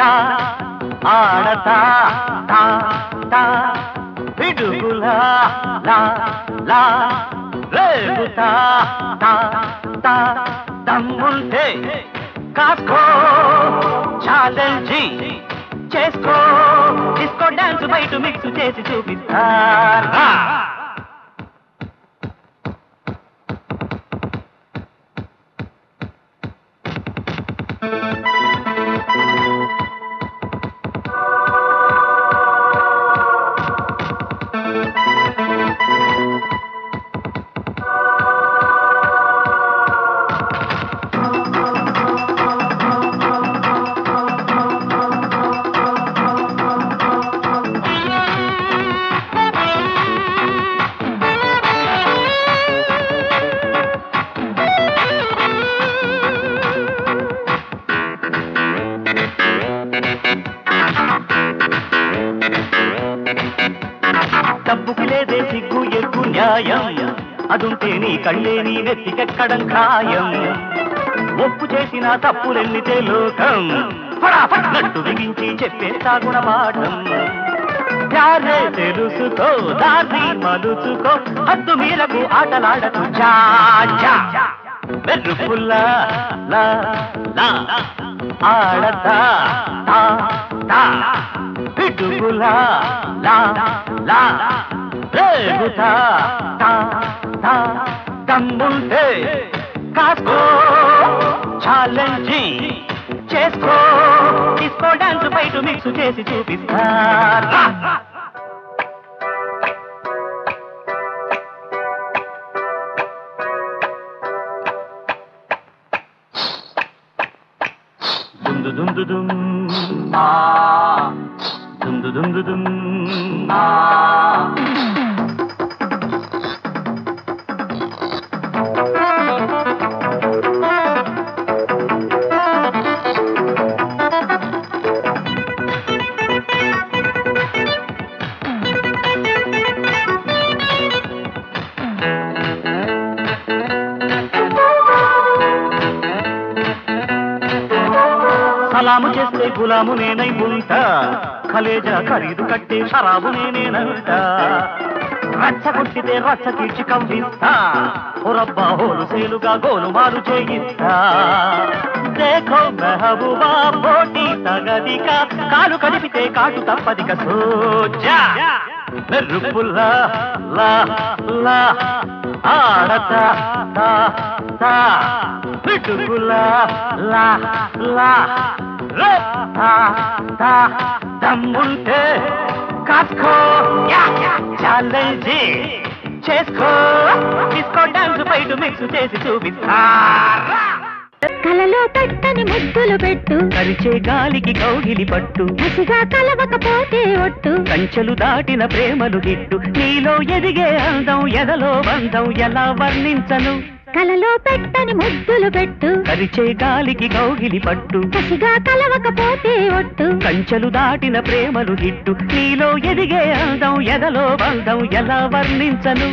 లా ఆడతా తా తా పిడుగులా లా లా రేగుతా తా తా దమ్ముంటే కాస్కో ఛాలెంజి చేసుకో డిస్కో డాన్స్ బయట మిక్స్ చేసి చూపిస్తారా డబ్బుకి లేదే సిగ్గు ఎగ్గు న్యాయం అదుంటే నీ కళ్ళే నీ నెత్తికెక్కడం ఖాయం ఒప్పు చేసిన తప్పులెన్నితే లోకం ఫటాఫట్టు బిగించి చెప్పేస్తా గుణపాఠం ప్యారే తెలుసుకో దారి మలుచుకో హద్దు మీరకు ఆటలాడకు మెరుపుల్లా లా లా ఆడతా తా తా పిడుగులా లా లా రేగుతా తా తా దమ్ముంటే కాస్కో ఛాలెంజి చేసుకో డిస్కో డాన్స్ బయట మిక్స్ చేసి చూపిస్తారా దుందు దుందు దుమ్ దుందు దుందు దుమ్ సలాము చేస్తే గులాము నేనై ఉంటా ఖలేజా ఖరీదు కట్టే షరాబు నేనేనంటా రచ్చ కొట్టితే రచ్చ తీర్చి కవ్విస్తా ఓరబ్బా హోలు సేలుగా గోలుమాలు చేయిస్తా దేఖో మెహబూబా పోటీ తగదిక కాలు కదిపితే కాటు తప్పదిక సోజా మెరుపుల్లా లా లా ఆడతా తా తా పిడుగులా లా లా తా తా దమ్ముంటే కాస్కో ఛాలెంజి చేసుకో డిస్కో డాన్స్ బయట మిక్స్ చేసి చూపిస్తారా కలలో పెట్టని ముద్దులు పెట్టు కరిచే గాలికి కౌగిలి పట్టు హసిగా కలవకపోతే ఒట్టు కంచెలు దాటిన ప్రేమలు గిట్టు నీలో ఎదిగే అందం ఎదలో బంధం ఎలా వర్ణించను కలలో పెట్టని ముద్దులు పెట్టు కరిచే గాలికి కౌగిలి పట్టు హసిగా కలవకపోతే ఒట్టు కంచెలు దాటిన ప్రేమలు గిట్టు నీలో ఎదిగే అందం ఎదలో బంధం ఎలా వర్ణించను